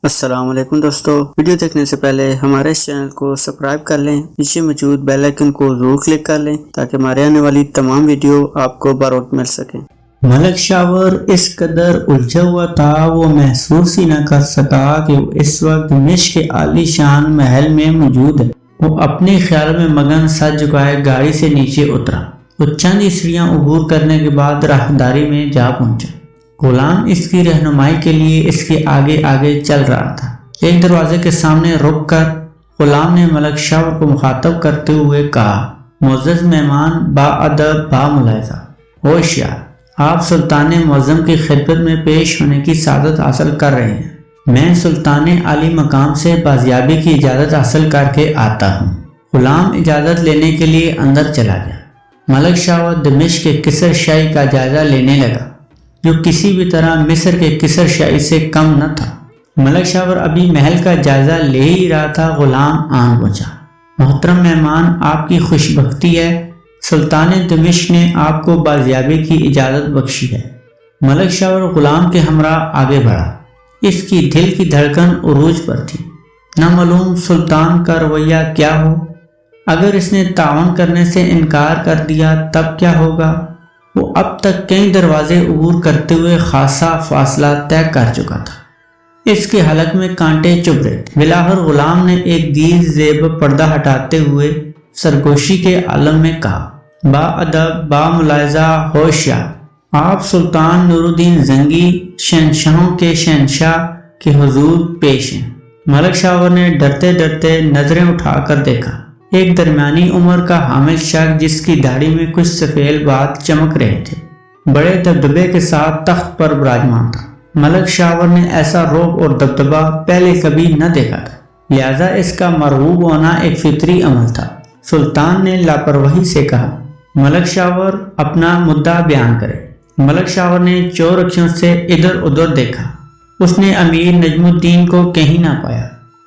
السلام علیکم دوستو، ویڈیو دیکھنے سے پہلے ہمارے اس چینل کو سبسکرائب کر لیں، نیچے موجود بیل آئیکن کو ضرور کلک کر لیں تاکہ ہمارے آنے والی تمام ویڈیو آپ کو بروقت مل سکیں۔ ملک شاور اس قدر الجھا ہوا تھا وہ محسوس ہی نہ کر سکا کہ وہ اس وقت دمشق کے عالی شان محل میں موجود ہے۔ وہ اپنے خیال میں مگن سر جھکائے گاڑی سے نیچے اترا۔ وہ چند سیڑھیاں عبور کرنے کے بعد راہداری میں جا پہنچا۔ غلام اس کی رہنمائی کے لیے اس کے آگے آگے چل رہا تھا۔ ایک دروازے کے سامنے رک کر غلام نے ملک شاور کو مخاطب کرتے ہوئے کہا، معزز مہمان، با ادب، با ملاحظہ، ہوشیار، آپ سلطان معظم کی خدمت میں پیش ہونے کی سعادت حاصل کر رہے ہیں۔ میں سلطان عالی مقام سے بازیابی کی اجازت حاصل کر کے آتا ہوں۔ غلام اجازت لینے کے لیے اندر چلا گیا۔ ملک شاور دمشق کے کسر شاہی کا جائزہ لینے لگا، جو کسی بھی طرح مصر کے کسر شاہی سے کم نہ تھا۔ ملک شاور ابھی محل کا جائزہ لے ہی رہا تھا، غلام آن پہنچا۔ محترم مہمان، آپ کی خوش بختی ہے، سلطان دمشق نے آپ کو بازیابی کی اجازت بخشی ہے۔ ملک شاور غلام کے ہمراہ آگے بڑھا۔ اس کی دل کی دھڑکن عروج پر تھی۔ نہ معلوم سلطان کا رویہ کیا ہو، اگر اس نے تعاون کرنے سے انکار کر دیا تب کیا ہوگا۔ وہ اب تک کئی دروازے عبور کرتے ہوئے خاصا فاصلہ طے کر چکا تھا۔ اس کے حلق میں کانٹے چبھ رہے تھے۔ بلاخر غلام نے ایک دیر زیب پردہ ہٹاتے ہوئے سرگوشی کے عالم میں کہا، با ادب، با ملاحظہ، ہوشیار، آپ سلطان نور الدین زنگی شہنشاہوں کے شہنشاہ کے حضور پیش ہیں۔ ملک شاور نے ڈرتے ڈرتے نظریں اٹھا کر دیکھا۔ ایک درمیانی عمر کا حامل شخص جس کی داڑھی میں کچھ سفید بات چمک رہے تھے، بڑے دبدبے کے ساتھ تخت پر براجمان تھا۔ ملک شاور نے ایسا رعب اور دبدبہ پہلے کبھی نہ دیکھا تھا، لہذا اس کا مرعوب ہونا ایک فطری عمل تھا۔ سلطان نے لاپرواہی سے کہا، ملک شاور اپنا مدعا بیان کرے۔ ملک شاور نے چور اکھیوں سے ادھر ادھر دیکھا۔ اس نے امیر نجم الدین کو کہیں نہ پایا،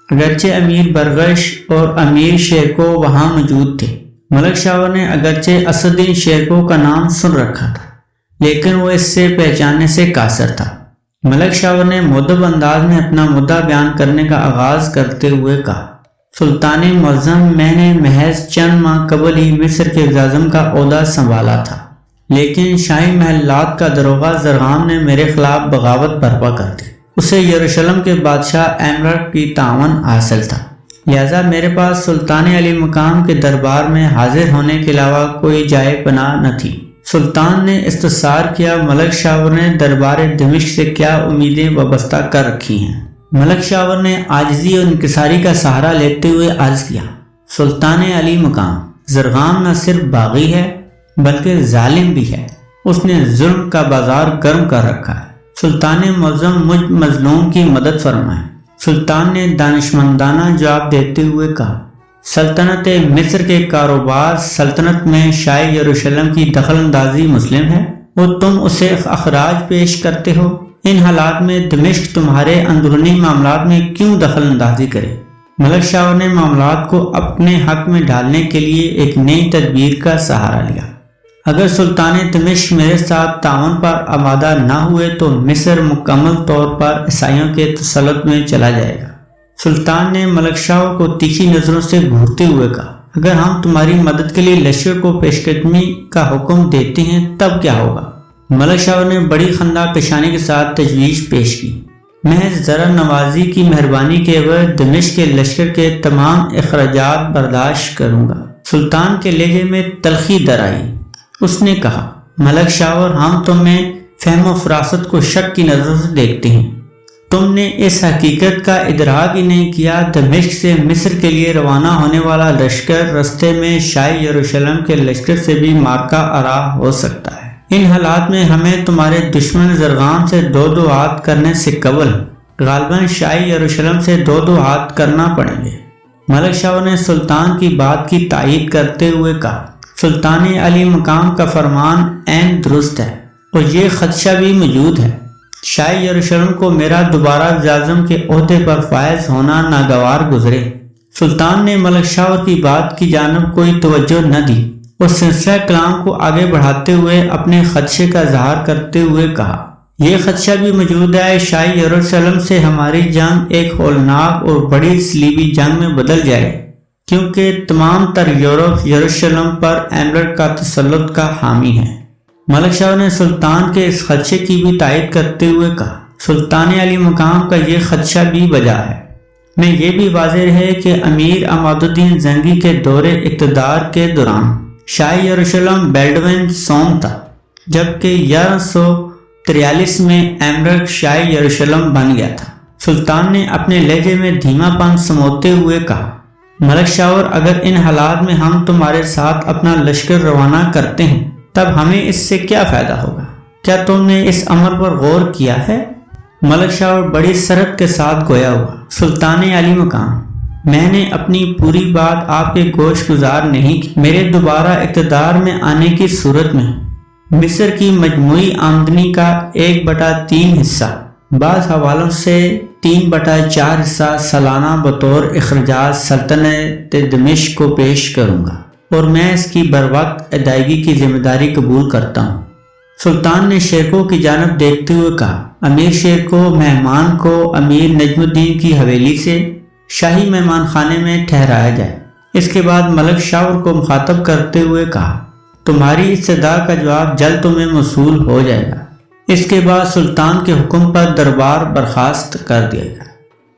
اگرچہ امیر برغش اور امیر شیرکو وہاں موجود تھے۔ ملک شاور نے اگرچہ اسدالدین شیرکو کا نام سن رکھا تھا، لیکن وہ اس سے پہچاننے سے قاصر تھا۔ ملک شاور نے مؤدب انداز میں اپنا مدعا بیان کرنے کا آغاز کرتے ہوئے کہا، سلطان معظم، میں نے محض چند ماہ قبل ہی مصر کے اعظم کا عہدہ سنبھالا تھا، لیکن شاہی محلات کا داروغہ زرغام نے میرے خلاف بغاوت برپا کر دی۔ اسے یروشلم کے بادشاہ ایمرک کی تعاون حاصل تھا، لہذا میرے پاس سلطان علی مقام کے دربار میں حاضر ہونے کے علاوہ کوئی جائے پناہ نہ تھی۔ سلطان نے استفسار کیا، ملک شاور نے دربار دمشق سے کیا امیدیں وابستہ کر رکھی ہیں؟ ملک شاور نے عاجزی اور انکساری کا سہارا لیتے ہوئے عرض کیا، سلطان علی مقام، زرغام نہ صرف باغی ہے بلکہ ظالم بھی ہے، اس نے ظلم کا بازار گرم کر رکھا ہے۔ سلطان معظم مجھ مظلوم کی مدد فرمائیں۔ سلطان نے دانشمندانہ جواب دیتے ہوئے کہا، سلطنت مصر کے کاروبار سلطنت میں شاہ یروشلم کی دخل اندازی مسلم ہے، اور تم اسے اخراج پیش کرتے ہو۔ ان حالات میں دمشق تمہارے اندرونی معاملات میں کیوں دخل اندازی کرے؟ ملک شاور نے معاملات کو اپنے حق میں ڈالنے کے لیے ایک نئی تدبیر کا سہارا لیا۔ اگر سلطان دمشق میرے ساتھ تعاون پر آمادہ نہ ہوئے تو مصر مکمل طور پر عیسائیوں کے تسلط میں چلا جائے گا۔ سلطان نے ملک شاور کو تیکھی نظروں سے گھورتے ہوئے کہا، اگر ہم تمہاری مدد کے لیے لشکر کو پیش قدمی کا حکم دیتے ہیں تب کیا ہوگا؟ ملک شاور نے بڑی خندہ پیشانی کے ساتھ تجویز پیش کی، محض ذرا نوازی کی مہربانی کے عوض دمشق کے لشکر کے تمام اخراجات برداشت کروں گا۔ سلطان کے لہجے میں تلخی در آئی۔ اس نے کہا، ملک شاور، ہم تمہیں فہم و فراست کو شک کی نظر سے دیکھتے ہیں۔ تم نے اس حقیقت کا ادراک ہی نہیں کیا، دمشق سے مصر کے لیے روانہ ہونے والا لشکر رستے میں شاہ یروشلم کے لشکر سے بھی مارکا آرا ہو سکتا ہے۔ ان حالات میں ہمیں تمہارے دشمن زرغام سے دو ہاتھ کرنے سے قبل غالباً شاہ یروشلم سے دو ہاتھ کرنا پڑیں گے۔ ملک شاور نے سلطان کی بات کی تائید کرتے ہوئے کہا، سلطان علی مقام کا فرمان عین درست ہے، اور یہ خدشہ بھی موجود ہے، شاہ یروشلم کو میرا دوبارہ اعظم کے عہدے پر فائز ہونا ناگوار گزرے۔ سلطان نے ملک شاور کی بات کی جانب کوئی توجہ نہ دی اور سلسلہ کلام کو آگے بڑھاتے ہوئے اپنے خدشے کا اظہار کرتے ہوئے کہا، یہ خدشہ بھی موجود ہے شاہی یروشلم سے ہماری جنگ ایک ہولناک اور بڑی صلیبی جنگ میں بدل جائے، کیونکہ تمام تر یورپ یروشلم پر ایمرک کا تسلط کا حامی ہے۔ ملک شاور نے سلطان کے اس خدشے کی بھی تائید کرتے ہوئے کہا، سلطان علی مقام کا یہ خدشہ بھی بجا ہے۔ میں یہ بھی واضح ہے کہ امیر عماد الدین زنگی کے دور اقتدار کے دوران شاہی یروشلم بیلڈوین سوم تھا، جبکہ 1143 میں ایمرک شاہی یروشلم بن گیا تھا۔ سلطان نے اپنے لہجے میں دھیما پن سموتے ہوئے کہا، ملک شاور، اگر ان حالات میں ہم تمہارے ساتھ اپنا لشکر روانہ کرتے ہیں تب ہمیں اس سے کیا فائدہ ہوگا؟ کیا تم نے اس امر پر غور کیا ہے؟ ملک شاور بڑی سرت کے ساتھ گویا ہوا، سلطان علی مقام، میں نے اپنی پوری بات آپ کے گوش گزار نہیں کی۔ میرے دوبارہ اقتدار میں آنے کی صورت میں مصر کی مجموعی آمدنی کا 1/3 حصہ، بعض حوالوں سے 3/4 حصہ سالانہ بطور اخراجات سلطنت دمشق کو پیش کروں گا، اور میں اس کی بروقت ادائیگی کی ذمہ داری قبول کرتا ہوں۔ سلطان نے شیرکو کی جانب دیکھتے ہوئے کہا، امیر شیرکو، مہمان کو امیر نجم الدین کی حویلی سے شاہی مہمان خانے میں ٹھہرایا جائے۔ اس کے بعد ملک شاور کو مخاطب کرتے ہوئے کہا، تمہاری استدعا کا جواب جلد تمہیں موصول ہو جائے گا۔ اس کے بعد سلطان کے حکم پر دربار برخاست کر دیا گیا۔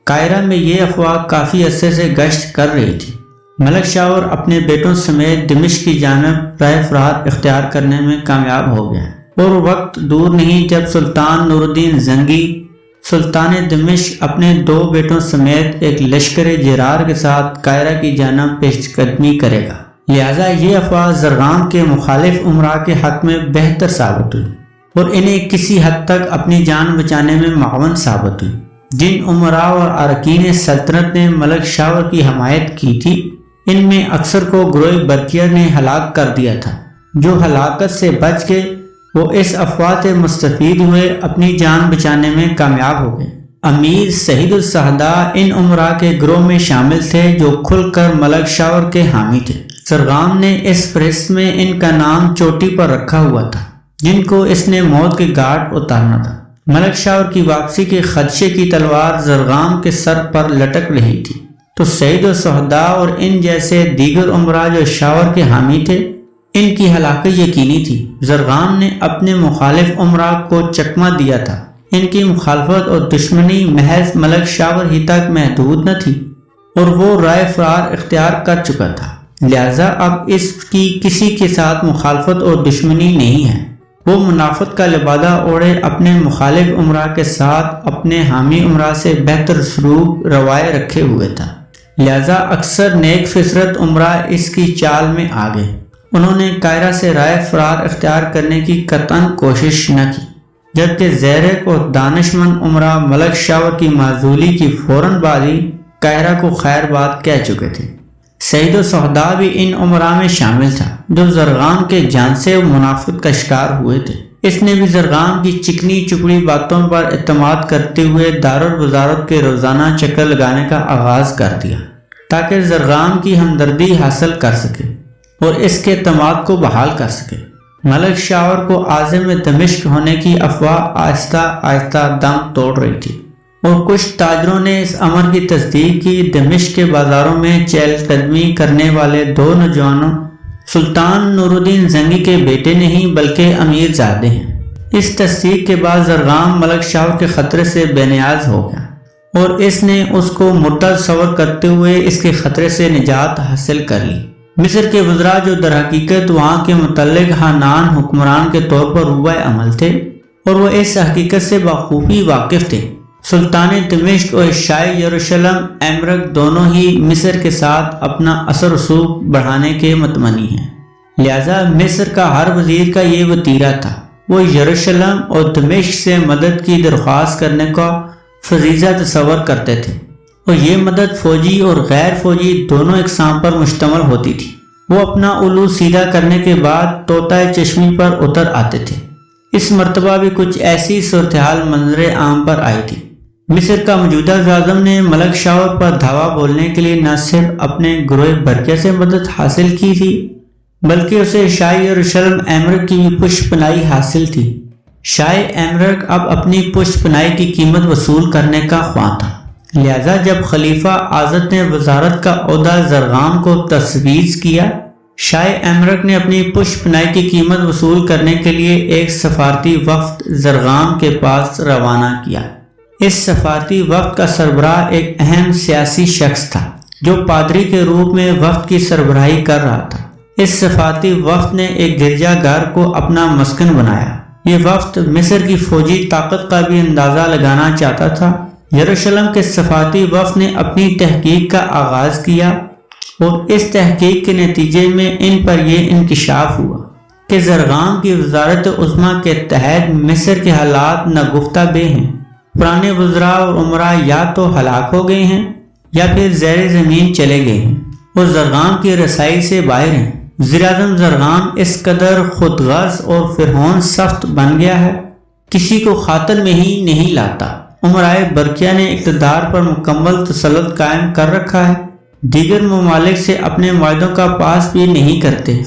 قاہرہ میں یہ افواہ کافی عرصے سے گشت کر رہی تھی۔ ملک شاور اپنے بیٹوں سمیت دمشق کی جانب راہ فرار اختیار کرنے میں کامیاب ہو گیا، اور وقت دور نہیں جب سلطان نور الدین زنگی سلطان دمشق اپنے 2 بیٹوں سمیت ایک لشکر جرار کے ساتھ قاہرہ کی جانب پیش قدمی کرے گا۔ لہذا یہ افواہ زرغام کے مخالف امراء کے حق میں بہتر ثابت ہوئی، اور انہیں کسی حد تک اپنی جان بچانے میں معاون ثابت ہوئی۔ جن امراء اور اراکین سلطنت نے ملک شاور کی حمایت کی تھی، ان میں اکثر کو گروہ برقیہ نے ہلاک کر دیا تھا۔ جو ہلاکت سے بچ گئے وہ اس افواہ سے مستفید ہوئے اپنی جان بچانے میں کامیاب ہو گئے۔ امیر سعید الصحداء ان امراء کے گروہ میں شامل تھے جو کھل کر ملک شاور کے حامی تھے۔ زرغام نے اس فہرست میں ان کا نام چوٹی پر رکھا ہوا تھا، جن کو اس نے موت کے گھاٹ اتارنا تھا۔ ملک شاور کی واپسی کے خدشے کی تلوار زرغام کے سر پر لٹک رہی تھی، تو سعید الصحداء اور ان جیسے دیگر امراء جو شاور کے حامی تھے، ان کی ہلاکت یقینی تھی۔ زرغام نے اپنے مخالف امراء کو چکمہ دیا تھا۔ ان کی مخالفت اور دشمنی محض ملک شاور ہی تک محدود نہ تھی، اور وہ رائے فرار اختیار کر چکا تھا، لہذا اب اس کی کسی کے ساتھ مخالفت اور دشمنی نہیں ہے۔ وہ منافقت کا لبادہ اوڑھے اپنے مخالف امراء کے ساتھ اپنے حامی امراء سے بہتر سلوک روایہ رکھے ہوئے تھا، لہذا اکثر نیک فطرت امراء اس کی چال میں آ گئے۔ انہوں نے قاہرہ سے رائے فرار اختیار کرنے کی قطعاً کوشش نہ کی، جبکہ زیرک اور دانش مند امراء ملک شاور کی معزولی کی فوراً بعد ہی قاہرہ کو خیر بات کہہ چکے تھے۔ سعید الصحداء بھی ان امراء میں شامل تھا جو زرغام کے جانسے و منافقت کا شکار ہوئے تھے۔ اس نے بھی زرغام کی چکنی چپڑی باتوں پر اعتماد کرتے ہوئے دارالوزارت کے روزانہ چکر لگانے کا آغاز کر دیا، تاکہ زرغام کی ہمدردی حاصل کر سکے اور اس کے اعتماد کو بحال کر سکے۔ ملک شاور کو عازم دمشق ہونے کی افواہ آہستہ آہستہ دم توڑ رہی تھی، اور کچھ تاجروں نے اس امر کی تصدیق کی۔ دمشق کے بازاروں میں چہل قدمی کرنے والے 2 نوجوانوں سلطان نور الدین زنگی کے بیٹے نہیں بلکہ امیر زادے ہیں۔ اس تصدیق کے بعد زرغام ملک شاور کے خطرے سے بے نیاز ہو گیا، اور اس نے اس کو مردہ تصور کرتے ہوئے اس کے خطرے سے نجات حاصل کر لی۔ مصر کے وزراء جو در حقیقت وہاں کے متعلق حنان حکمران کے طور پر روبہ عمل تھے، اور وہ اس حقیقت سے بخوبی واقف تھے، سلطان دمشق اور شاہی یروشلم ایمرک دونوں ہی مصر کے ساتھ اپنا اثر رسوخ بڑھانے کے متمنی ہیں، لہذا مصر کا ہر وزیر کا یہ وتیرہ تھا، وہ یروشلم اور دمشق سے مدد کی درخواست کرنے کا فریضہ تصور کرتے تھے، اور یہ مدد فوجی اور غیر فوجی دونوں اقسام پر مشتمل ہوتی تھی۔ وہ اپنا الو سیدھا کرنے کے بعد طوطا چشمی پر اتر آتے تھے۔ اس مرتبہ بھی کچھ ایسی صورتحال منظر عام پر آئی تھی۔ مصر کا موجودہ اعظم نے ملک شاور پر دھاوا بولنے کے لیے نہ صرف اپنے گروہ برقیہ سے مدد حاصل کی تھی، بلکہ اسے شاہی یروشلم ایمرک کی بھی پشت پناہی حاصل تھی۔ شاہ ایمرک اب اپنی پشت پناہی کی قیمت وصول کرنے کا خواہاں تھا، لہذا جب خلیفہ آزد نے وزارت کا عہدہ زرغام کو تجویز کیا، شاہ ایمرک نے اپنی پشت پناہی کی قیمت وصول کرنے کے لیے ایک سفارتی وفد زرغام کے پاس روانہ کیا۔ اس سفارتی وفد کا سربراہ ایک اہم سیاسی شخص تھا جو پادری کے روپ میں وفد کی سربراہی کر رہا تھا۔ اس سفارتی وفد نے ایک گرجا گھر کو اپنا مسکن بنایا۔ یہ وفد مصر کی فوجی طاقت کا بھی اندازہ لگانا چاہتا تھا۔ یروشلم کے سفارتی وفد نے اپنی تحقیق کا آغاز کیا اور اس تحقیق کے نتیجے میں ان پر یہ انکشاف ہوا کہ زرغام کی وزارت عظمیٰ کے تحت مصر کے حالات ناگفتہ بے ہیں۔ پرانے وزراء اور عمراء یا تو ہلاک ہو گئے ہیں یا پھر زیر زمین چلے گئے ہیں اور زرغام کی رسائی سے باہر ہیں۔ وزیر اعظم زرغام اس قدر خود غرض اور فرعون صفت بن گیا ہے، کسی کو خاطر میں ہی نہیں لاتا۔ عمرائے برقیہ نے اقتدار پر مکمل تسلط قائم کر رکھا ہے، دیگر ممالک سے اپنے معاہدوں کا پاس بھی نہیں کرتے۔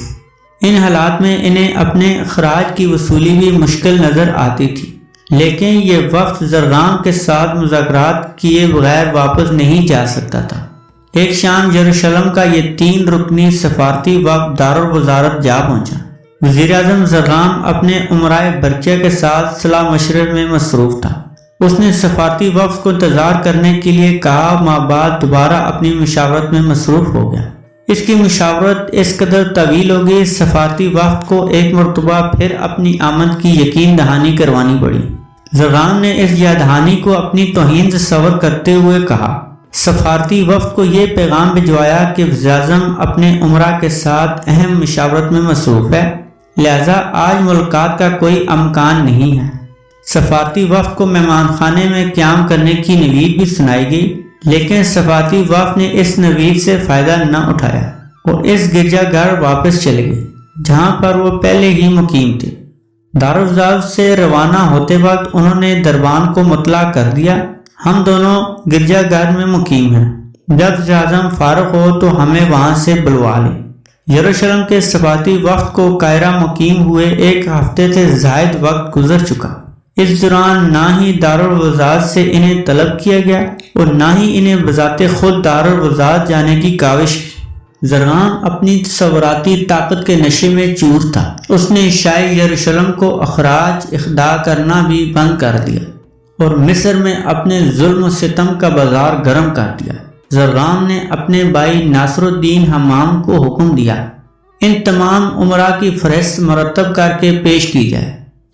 ان حالات میں انہیں اپنے اخراج کی وصولی بھی مشکل نظر آتی تھی، لیکن یہ وفد زرغام کے ساتھ مذاکرات کیے بغیر واپس نہیں جا سکتا تھا۔ ایک شام یروشلم کا یہ 3 رکنی سفارتی وفد دارالوزارت جا پہنچا۔ وزیر اعظم زرغام اپنے عمرائے برقیہ کے ساتھ صلاح مشورے میں مصروف تھا۔ اس نے سفارتی وفد کو انتظار کرنے کے لیے کہا، ماہ بعد دوبارہ اپنی مشاورت میں مصروف ہو گیا۔ اس کی مشاورت اس قدر طویل ہو گئی، سفارتی وفد کو ایک مرتبہ پھر اپنی آمد کی یقین دہانی کروانی پڑی۔ زرغام نے اس یاد دہانی کو اپنی توہین تصور کرتے ہوئے کہا۔ سفارتی وفد کو یہ پیغام بھجوایا کہ وزیر اعظم اپنے عمرہ کے ساتھ اہم مشاورت میں مصروف ہے، لہذا آج ملاقات کا کوئی امکان نہیں ہے۔ سفارتی وفد کو مہمان خانے میں قیام کرنے کی نوید بھی سنائی گئی، لیکن سفارتی وفد نے اس نوید سے فائدہ نہ اٹھایا اور اس گرجا گھر واپس چلے گئے جہاں پر وہ پہلے ہی مقیم تھے۔ دارالوزارت سے روانہ ہوتے وقت انہوں نے دربان کو مطلع کر دیا، ہم دونوں گرجا گھر میں مقیم ہیں، جب وزیر اعظم فارغ ہو تو ہمیں وہاں سے بلوا لیں۔ یروشلم کے سفارتی وفد کو قاہرہ مقیم ہوئے 1 ہفتے سے زائد وقت گزر چکا۔ اس دوران نہ ہی دارالوزارت سے انہیں طلب کیا گیا اور نہ ہی انہیں بذات خود دارالوزارت جانے کی کاوش کی۔ زرغام اپنی تصوراتی طاقت کے نشے میں چور تھا۔ اس نے شاہ یروشلم کو اخراج اخضاع کرنا بھی بند کر دیا اور مصر میں اپنے ظلم و ستم کا بازار گرم کر دیا۔ زرغام نے اپنے بھائی ناصر الدین حمام کو حکم دیا، ان تمام عمراء کی فہرست مرتب کر کے پیش کی جائے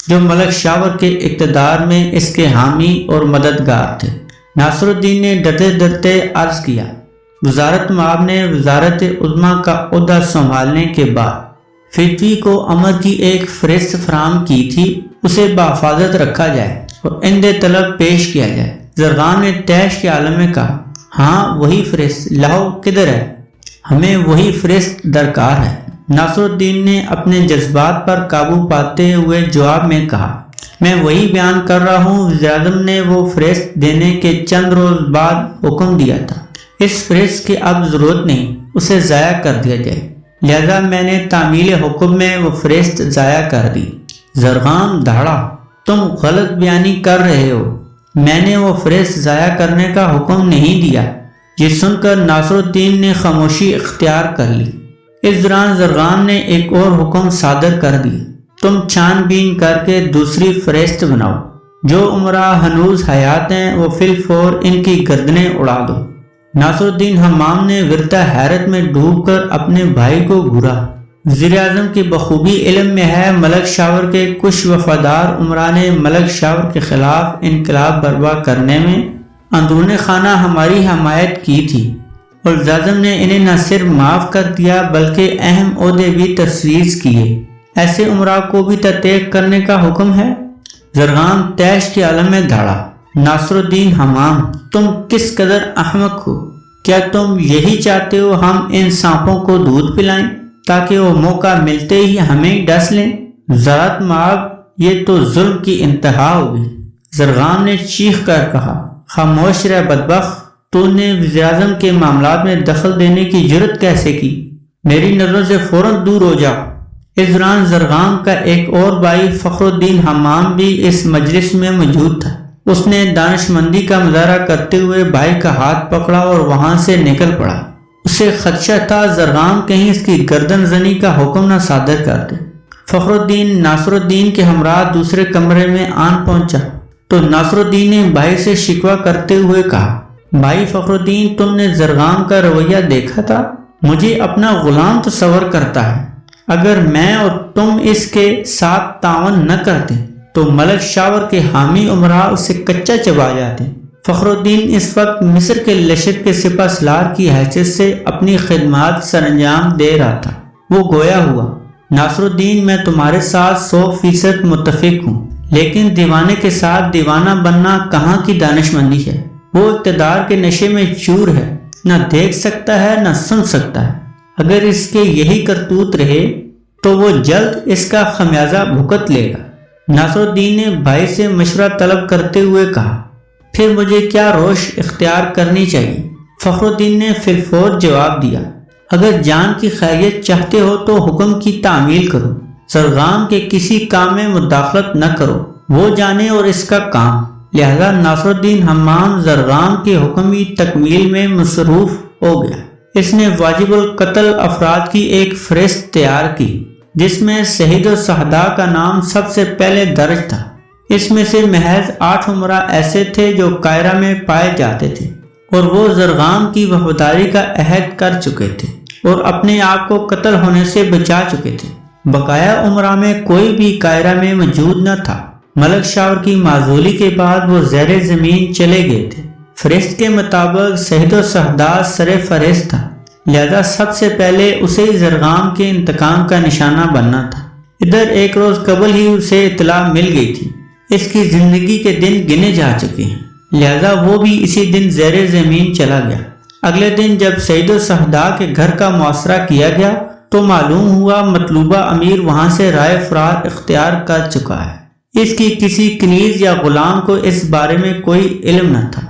جو ملک شاور کے اقتدار میں اس کے حامی اور مددگار تھے۔ ناصر الدین نے ڈرتے ڈرتے عرض کیا، وزارت مآب نے وزارت عظمیٰ کا عہدہ سنبھالنے کے بعد فتوی کو امر کی ایک فہرست فراہم کی تھی، اسے بحفاظت رکھا جائے اور عند طلب پیش کیا جائے۔ زرغام نے تیش کے عالم میں کہا، ہاں وہی فہرست لاؤ، کدھر ہے؟ ہمیں وہی فہرست درکار ہے۔ ناصر الدین نے اپنے جذبات پر قابو پاتے ہوئے جواب میں کہا، میں وہی بیان کر رہا ہوں، وزیر اعظم نے وہ فہرست دینے کے چند روز بعد حکم دیا تھا، اس فہرست کی اب ضرورت نہیں، اسے ضائع کر دیا جائے، لہذا میں نے تعمیل حکم میں وہ فہرست ضائع کر دی۔ زرغام دھاڑا، تم غلط بیانی کر رہے ہو، میں نے وہ فہرست ضائع کرنے کا حکم نہیں دیا۔ یہ سن کر ناصر الدین نے خاموشی اختیار کر لی۔ اس دوران زرغام نے ایک اور حکم صادر کر دی، تم چھان بین کر کے دوسری فہرست بناؤ، جو عمراء ہنوز حیات ہیں وہ فی الفور ان کی گردنیں اڑا دو۔ ناصر الدین حمام نے ورطہ حیرت میں ڈوب کر اپنے بھائی کو گھورا۔ وزیر اعظم کی بخوبی علم میں ہے ملک شاور کے کچھ وفادار عمراء نے ملک شاور کے خلاف انقلاب برپا کرنے میں اندرون خانہ ہماری حمایت کی تھی اور وزیر اعظم نے انہیں نہ صرف معاف کر دیا بلکہ اہم عہدے بھی تفویض کیے۔ ایسے عمراء کو بھی تطیق کرنے کا حکم ہے؟ زرغام تیش کے عالم میں دھاڑا، ناصر الدین حمام، تم کس قدر احمق ہو؟ کیا تم یہی چاہتے ہو ہم ان سانپوں کو دودھ پلائیں تاکہ وہ موقع ملتے ہی ہمیں ڈس لیں؟ وزارت مآب، یہ تو ظلم کی انتہا ہوگی۔ زرغام نے چیخ کر کہا، خاموش رہ بدبخت، تو نے وزیر اعظم کے معاملات میں دخل دینے کی جرت کیسے کی؟ میری نظروں سے فوراً دور ہو جا۔ اس دوران زرغام کا ایک اور بھائی فخر الدین حمام بھی اس مجلس میں موجود تھا۔ اس نے دانش مندی کا مظاہرہ کرتے ہوئے بھائی کا ہاتھ پکڑا اور وہاں سے نکل پڑا۔ اسے خدشہ تھا زرغام کہیں اس کی گردن زنی کا حکم نہ صادر کر دے۔ فخر الدین ناصر الدین کے ہمراہ دوسرے کمرے میں آن پہنچا تو ناصر الدین نے بھائی سے شکوہ کرتے ہوئے کہا، بھائی فخر الدین، تم نے زرغام کا رویہ دیکھا تھا؟ مجھے اپنا غلام تصور کرتا ہے۔ اگر میں اور تم اس کے ساتھ تعاون نہ کرتے تو ملک شاور کے حامی امراء اسے کچا چبا جاتے۔ فخر الدین اس وقت مصر کے لشکر کے سپہ سالار کی حیثیت سے اپنی خدمات سر انجام دے رہا تھا۔ وہ گویا ہوا، ناصر الدین، میں تمہارے ساتھ 100% متفق ہوں، لیکن دیوانے کے ساتھ دیوانہ بننا کہاں کی دانش مندی ہے؟ وہ اقتدار کے نشے میں چور ہے، نہ دیکھ سکتا ہے نہ سن سکتا ہے۔ اگر اس کے یہی کرتوت رہے تو وہ جلد اس کا خمیازہ بھگت لے گا۔ ناصر الدین نے بھائی سے مشورہ طلب کرتے ہوئے کہا، پھر مجھے کیا روش اختیار کرنی چاہیے؟ فخر الدین نے فی الفور جواب دیا، اگر جان کی خیریت چاہتے ہو تو حکم کی تعمیل کرو، زرغام کے کسی کام میں مداخلت نہ کرو، وہ جانے اور اس کا کام۔ لہذا ناصر الدین حمام زرغام کے حکمی تکمیل میں مصروف ہو گیا۔ اس نے واجب القتل افراد کی ایک فہرست تیار کی جس میں شہید و شہداء کا نام سب سے پہلے درج تھا۔ اس میں سے محض 8 امراء ایسے تھے جو قاہرہ میں پائے جاتے تھے اور وہ زرغام کی وفاداری کا عہد کر چکے تھے اور اپنے آپ کو قتل ہونے سے بچا چکے تھے۔ بقایا امراء میں کوئی بھی قاہرہ میں موجود نہ تھا۔ ملک شاور کی معزولی کے بعد وہ زیر زمین چلے گئے تھے۔ فہرست کے مطابق شہید و شہداء سر فہرست تھا، لہذا سب سے پہلے اسے زرغام کے انتقام کا نشانہ بننا تھا۔ ادھر ایک روز قبل ہی اسے اطلاع مل گئی تھی، اس کی زندگی کے دن گنے جا چکے ہیں، لہذا وہ بھی اسی دن زیر زمین چلا گیا۔ اگلے دن جب شہید و شہداء کے گھر کا محاصرہ کیا گیا تو معلوم ہوا مطلوبہ امیر وہاں سے رائے فرار اختیار کر چکا ہے۔ اس کی کسی کنیز یا غلام کو اس بارے میں کوئی علم نہ تھا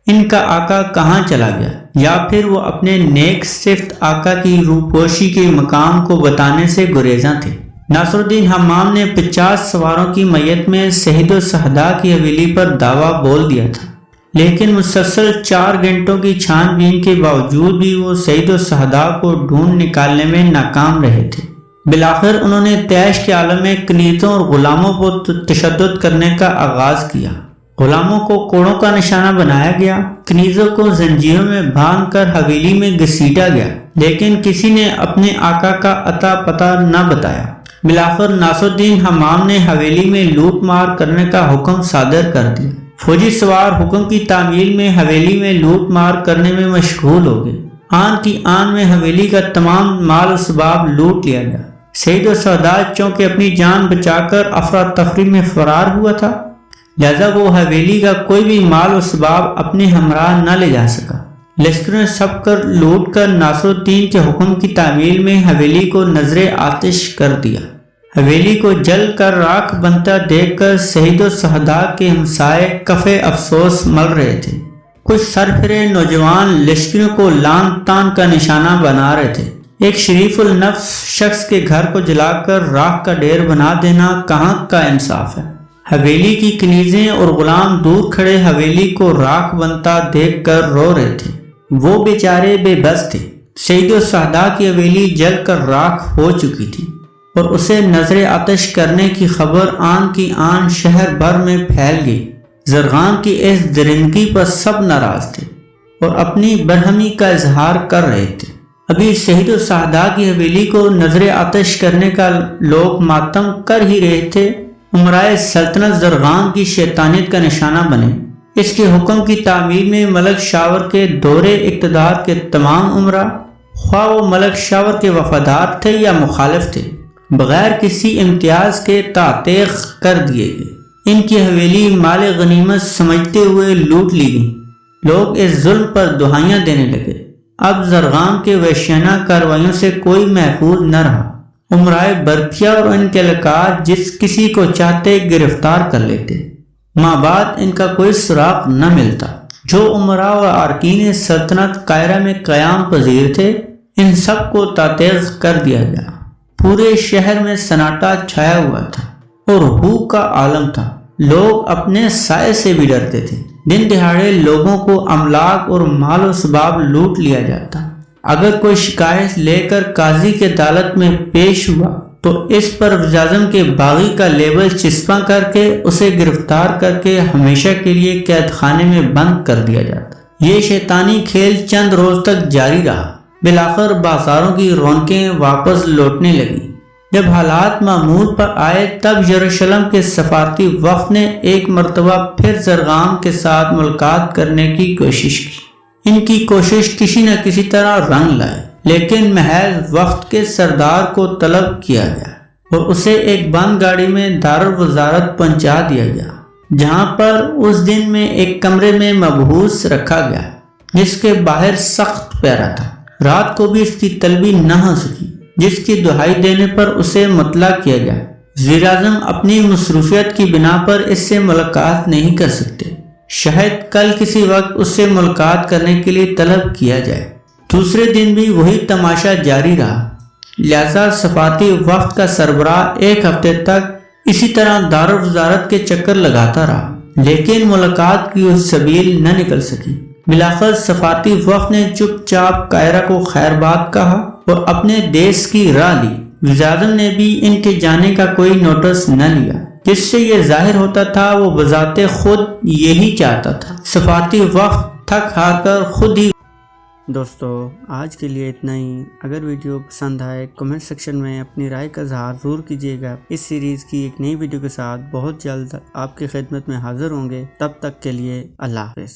ان کا آقا کہاں چلا گیا، یا پھر وہ اپنے نیک صفت آقا کی روپوشی کے مقام کو بتانے سے گریزاں تھے۔ ناصر الدین حمام نے 50 سواروں کی میت میں شہید و شہداء کی حویلی پر دعویٰ بول دیا تھا، لیکن مسلسل 4 گھنٹوں کی چھان بین کے باوجود بھی وہ شہید و شہداء کو ڈھونڈ نکالنے میں ناکام رہے تھے۔ بالآخر انہوں نے طیش کے عالم میں کنیزوں اور غلاموں پر تشدد کرنے کا آغاز کیا۔ غلاموں کو کوڑوں کا نشانہ بنایا گیا، کنیزوں کو زنجیروں میں باندھ کر حویلی میں گھسیٹا گیا، لیکن کسی نے اپنے آقا کا اتا پتہ نہ بتایا۔ بالآخر ناصر الدین حمام نے حویلی میں لوٹ مار کرنے کا حکم صادر کر دیا۔ فوجی سوار حکم کی تعمیل میں حویلی میں لوٹ مار کرنے میں مشغول ہو گئے۔ آن کی آن میں حویلی کا تمام مال و اسباب لوٹ لیا گیا۔ شہید و شہداء چونکہ اپنی جان بچا کر افراتفری میں فرار ہوا تھا، لہذا وہ حویلی کا کوئی بھی مال و اسباب اپنے ہمراہ نہ لے جا سکا۔ لشکر نے سب کر لوٹ کر ناصر الدین کے حکم کی تعمیل میں حویلی کو نظر آتش کر دیا۔ حویلی کو جل کر راکھ بنتا دیکھ کر شہید و شہداء کے ہمسائے کف افسوس مل رہے تھے۔ کچھ سرفرے نوجوان لشکریوں کو لان تان کا نشانہ بنا رہے تھے۔ ایک شریف النفس شخص کے گھر کو جلا کر راکھ کا ڈھیر بنا دینا کہاں کا انصاف ہے؟ حویلی کی کنیزیں اور غلام دور کھڑے حویلی کو راکھ بنتا دیکھ کر رو رہے تھے۔ وہ بیچارے بے بس تھے۔ شہید و شہداء کی حویلی جل کر راکھ ہو چکی تھی اور اسے نظر آتش کرنے کی خبر آن کی آن شہر بھر میں پھیل گئی۔ زرغام کی اس درندگی پر سب ناراض تھے اور اپنی برہمی کا اظہار کر رہے تھے۔ ابھی شہید و شہداء کی حویلی کو نظر آتش کرنے کا لوگ ماتم کر ہی رہے تھے، امرائے سلطنت زرغام کی شیطانیت کا نشانہ بنے۔ اس کے حکم کی تعمیل میں ملک شاور کے دور اقتدار کے تمام امراء، خواہ وہ ملک شاور کے وفادار تھے یا مخالف تھے، بغیر کسی امتیاز کے تعتیق کر دیے گئے۔ ان کی حویلی مال غنیمت سمجھتے ہوئے لوٹ لی گئی۔ لوگ اس ظلم پر دہائیاں دینے لگے۔ اب زرغام کے وحشیانہ کارروائیوں سے کوئی محفوظ نہ رہا۔ امرائے برکیہ اور ان کے اہلکار جس کسی کو چاہتے گرفتار کر لیتے، ماں بعد ان کا کوئی سراغ نہ ملتا۔ جو امراء اور ارکین سلطنت قاہرہ میں قیام پذیر تھے، ان سب کو تعتیق کر دیا گیا۔ پورے شہر میں سناٹا چھایا ہوا تھا اور ہو کا عالم تھا۔ لوگ اپنے سائے سے بھی ڈرتے تھے۔ دن دہاڑے لوگوں کو املاک اور مال و اسباب لوٹ لیا جاتا۔ اگر کوئی شکایت لے کر قاضی کے عدالت میں پیش ہوا تو اس پر وزیر اعظم کے باغی کا لیبل چسپاں کر کے اسے گرفتار کر کے ہمیشہ کے لیے قید خانے میں بند کر دیا جاتا۔ یہ شیطانی کھیل چند روز تک جاری رہا۔ بالآخر بازاروں کی رونقیں واپس لوٹنے لگیں۔ جب حالات معمول پر آئے تب یروشلم کے سفارتی وفد نے ایک مرتبہ پھر زرغام کے ساتھ ملاقات کرنے کی کوشش کی۔ ان کی کوشش کسی نہ کسی طرح رنگ لائے، لیکن محض وفد کے سردار کو طلب کیا گیا اور اسے ایک بند گاڑی میں دارالوزارت پہنچا دیا گیا، جہاں پر اس دن میں ایک کمرے میں محبوس رکھا گیا جس کے باہر سخت پہرا تھا۔ رات کو بھی اس کی طلبی نہ ہو سکی، جس کی دہائی دینے پر اسے مطلع کیا گیا۔ وزیر اعظم اپنی مصروفیت کی بنا پر اس سے ملاقات نہیں کر سکتے، شاید کل کسی وقت اس سے ملاقات کرنے کے لیے طلب کیا جائے۔ دوسرے دن بھی وہی تماشا جاری رہا، لہذا سفارتی وفد کا سربراہ ایک ہفتے تک اسی طرح دارالوزارت کے چکر لگاتا رہا، لیکن ملاقات کی اس سبیل نہ نکل سکی۔ بالآخر سفارتی وفد نے چپ چاپ قاہرہ کو خیر بات کہا اور اپنے دیش کی راہ لی۔ وزیر اعظم نے بھی ان کے جانے کا کوئی نوٹس نہ لیا، جس سے یہ ظاہر ہوتا تھا وہ بذات خود یہی چاہتا تھا۔ سفارتی وفد تھک ہار کر خود ہی۔ دوستو آج کے لیے اتنا ہی۔ اگر ویڈیو پسند آئے کمنٹ سیکشن میں اپنی رائے کا اظہار ضرور کیجیے گا۔ اس سیریز کی ایک نئی ویڈیو کے ساتھ بہت جلد آپ کی خدمت میں حاضر ہوں گے۔ تب تک کے لیے اللہ حافظ۔